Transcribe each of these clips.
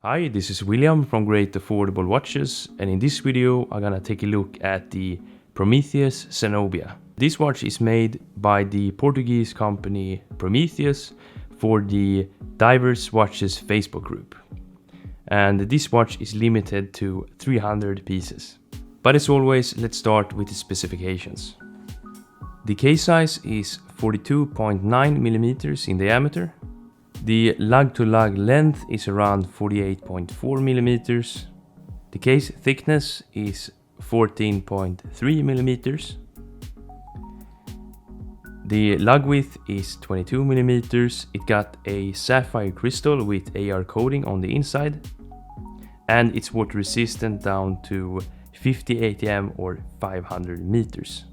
Hi, this is William from Great Affordable Watches, and in this video I'm gonna take a look at the Prometheus Zenobia. This watch is made by the Portuguese company Prometheus for the Divers Watches Facebook group. And this watch is limited to 300 pieces. But as always, let's start with the specifications. The case size is 42.9 millimeters in diameter. The lug-to-lug length is around 48.4 millimeters. The case thickness is 14.3 millimeters. The lug width is 22 millimeters. It got a sapphire crystal with AR coating on the inside, and it's water resistant down to 50 ATM or 500 meters.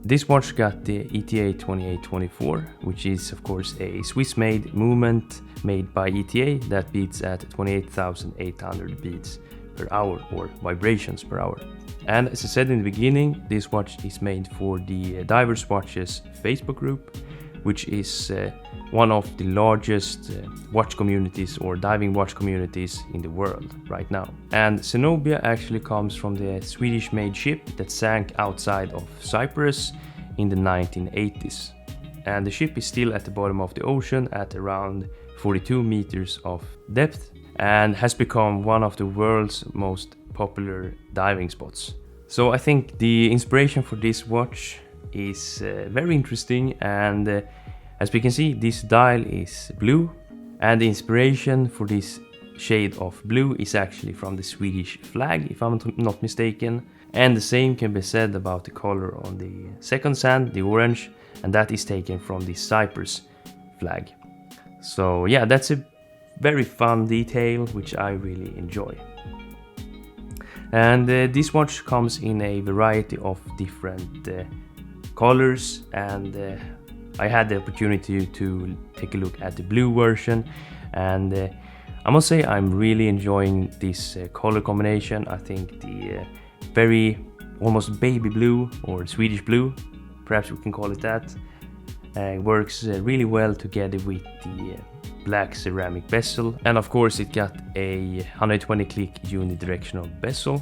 This watch got the ETA 2824, which is of course a Swiss-made movement made by ETA that beats at 28,800 beats per hour or vibrations per hour. And as I said in the beginning, this watch is made for the Divers Watches Facebook group, which is one of the largest watch communities or diving watch communities in the world right now. And Zenobia actually comes from the Swedish-made ship that sank outside of Cyprus in the 1980s. And the ship is still at the bottom of the ocean at around 42 meters of depth and has become one of the world's most popular diving spots. So I think the inspiration for this watch is very interesting, and as we can see, this dial is blue, and the inspiration for this shade of blue is actually from the Swedish flag, if I'm not mistaken. And the same can be said about the color on the second sand, the orange, and that is taken from the Cyprus flag. So yeah, that's a very fun detail which I really enjoy. And this watch comes in a variety of different colors, and I had the opportunity to take a look at the blue version, and I must say I'm really enjoying this color combination. I think the very almost baby blue or Swedish blue, perhaps we can call it that, works really well together with the black ceramic bezel. And of course it got a 120 click unidirectional bezel,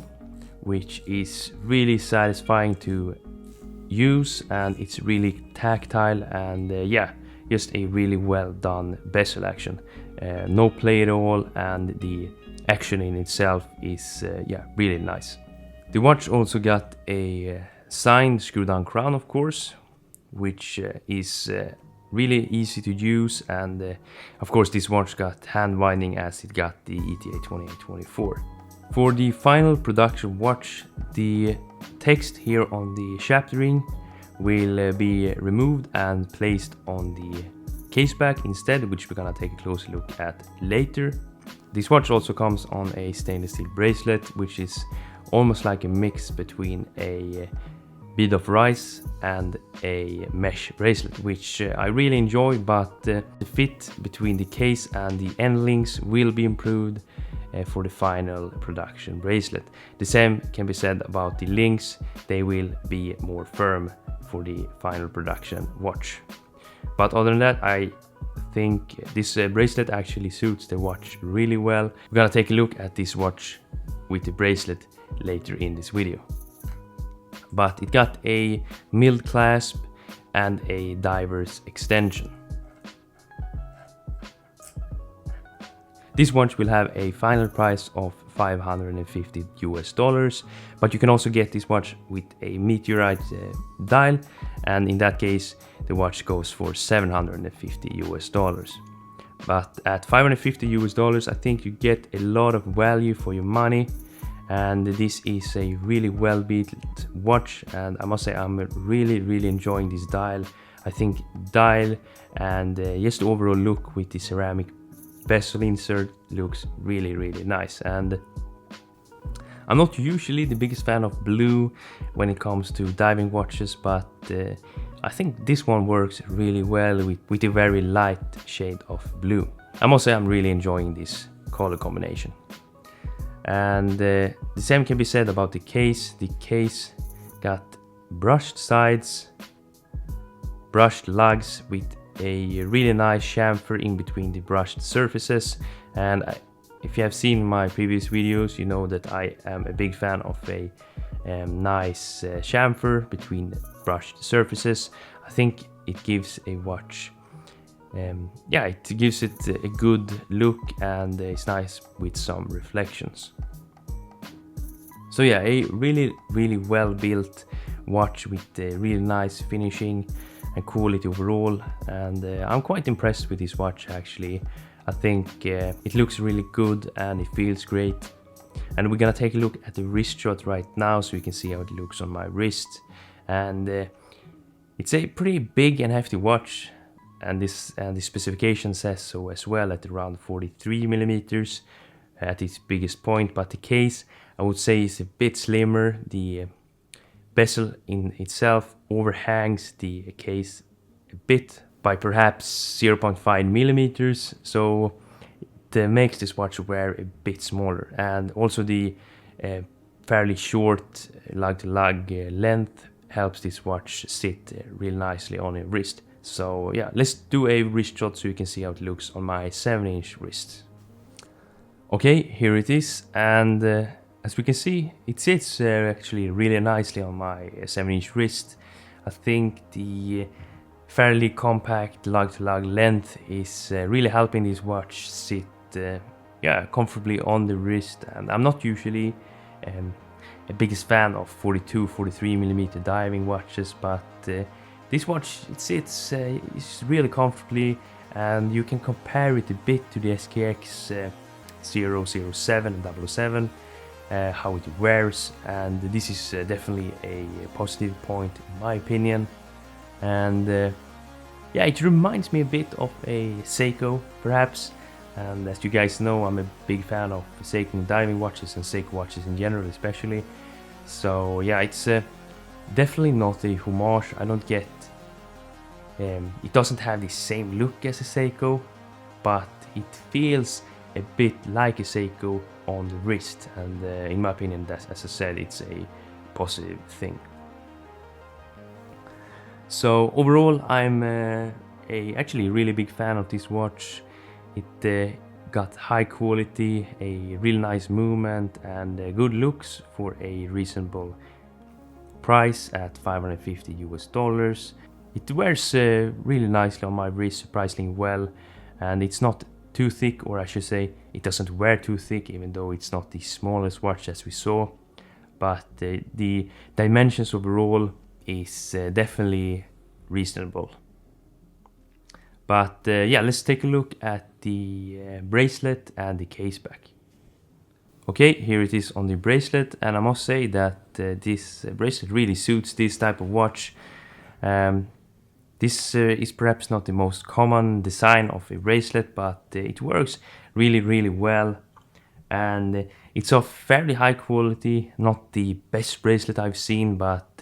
which is really satisfying to use, and it's really tactile, and yeah, just a really well done bezel action. No play at all, and the action in itself is yeah, really nice. The watch also got a signed screw down crown, of course, which is really easy to use, and of course this watch got hand winding as it got the ETA 2824. For the final production watch, the text here on the chapter ring will be removed and placed on the case back instead, which we're gonna take a closer look at later. This watch also comes on a stainless steel bracelet, which is almost like a mix between a bead of rice and a mesh bracelet, which I really enjoy, but the fit between the case and the end links will be improved for the final production bracelet. The same can be said about the links, they will be more firm for the final production watch. But other than that, I think this bracelet actually suits the watch really well. We're gonna take a look at this watch with the bracelet later in this video. But it got a milled clasp and a diver's extension. This watch will have a final price of $550 US, but you can also get this watch with a meteorite dial, and in that case the watch goes for $750 US. But at $550 US, I think you get a lot of value for your money, and this is a really well built watch, and I must say I'm really enjoying this dial. I think dial and just the overall look with the ceramic bezel insert looks really nice. And I'm not usually the biggest fan of blue when it comes to diving watches, but I think this one works really well with a very light shade of blue. I must say I'm really enjoying this color combination. And the same can be said about the case. The case got brushed sides, brushed lugs with a really nice chamfer in between the brushed surfaces, and If you have seen my previous videos, you know that I am a big fan of a nice chamfer between brushed surfaces. I think it gives a watch, yeah, it gives it a good look, and it's nice with some reflections. So yeah, a really well built watch with really nice finishing and quality overall, and I'm quite impressed with this watch actually. I think it looks really good and it feels great. And we're gonna take a look at the wrist shot right now so you can see how it looks on my wrist. And it's a pretty big and hefty watch, and the specification says so as well, at around 43 millimeters at its biggest point. But the case, I would say, is a bit slimmer. The bezel in itself overhangs the case a bit by perhaps 0.5 millimeters, so it makes this watch wear a bit smaller. And also the fairly short lug-to-lug length helps this watch sit real nicely on your wrist. So yeah, let's do a wrist shot so you can see how it looks on my 7-inch wrist. Okay, here it is, and as we can see, it sits actually really nicely on my 7-inch wrist. I think the fairly compact lug-to-lug length is really helping this watch sit yeah, comfortably on the wrist. And I'm not usually a biggest fan of 43 millimeter diving watches, but this watch, it sits really comfortably, and you can compare it a bit to the SKX 007 and 007, how it wears, and this is definitely a positive point in my opinion. And yeah, it reminds me a bit of a Seiko perhaps, and as you guys know, I'm a big fan of Seiko diving watches and Seiko watches in general especially. So yeah, it's definitely not a homage. I don't get it doesn't have the same look as a Seiko, but it feels a bit like a Seiko on the wrist, and in my opinion, that's, as I said, it's a positive thing. So overall, I'm actually a really big fan of this watch. It got high quality, a real nice movement, and good looks for a reasonable price at $550 US. It wears really nicely on my wrist, surprisingly well, and it's not too thick, or I should say, it doesn't wear too thick, even though it's not the smallest watch as we saw. But the dimensions overall is definitely reasonable. But yeah, let's take a look at the bracelet and the case back. Okay, here it is on the bracelet, and I must say that this bracelet really suits this type of watch. This is perhaps not the most common design of a bracelet, but it works really well, and it's of fairly high quality. Not the best bracelet I've seen, but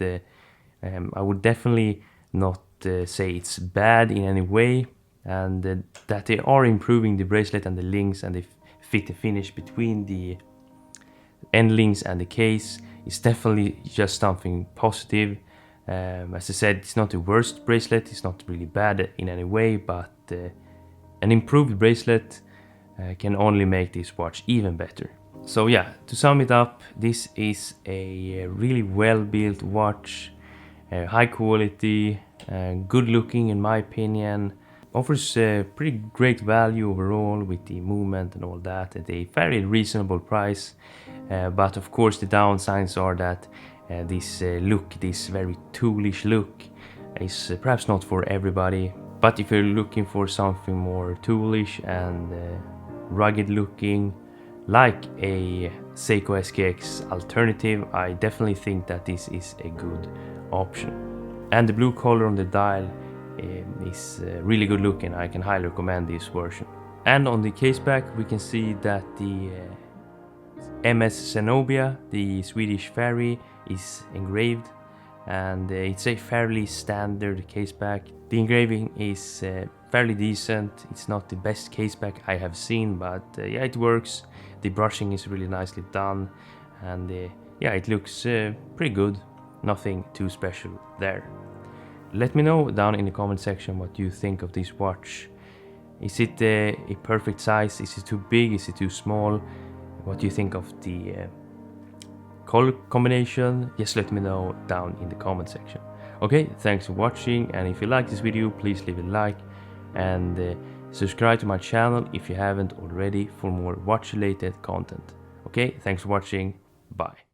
I would definitely not say it's bad in any way, and that they are improving the bracelet and the links and the fit and finish between the end links and the case is definitely just something positive. As I said, it's not the worst bracelet, it's not really bad in any way, but an improved bracelet can only make this watch even better. So yeah, to sum it up, this is a really well built watch, high quality, good looking in my opinion, offers pretty great value overall with the movement and all that at a fairly reasonable price. But of course the downsides are that this look, this very toolish look, is perhaps not for everybody. But if you're looking for something more toolish and rugged looking, like a Seiko SKX alternative, I definitely think that this is a good option. And the blue color on the dial is really good looking. I can highly recommend this version. And on the case back we can see that the MS Zenobia, the Swedish fairy, is engraved, and it's a fairly standard case back. The engraving is fairly decent. It's not the best case back I have seen, but yeah, it works. The brushing is really nicely done, and yeah, it looks pretty good. Nothing too special there. Let me know down in the comment section what you think of this watch. Is it a perfect size? Is it too big? Is it too small? What do you think of the color combination? Just let me know down in the comment section. Okay, thanks for watching, and if you like this video, please leave a like and subscribe to my channel if you haven't already for more watch related content. Okay, thanks for watching. Bye.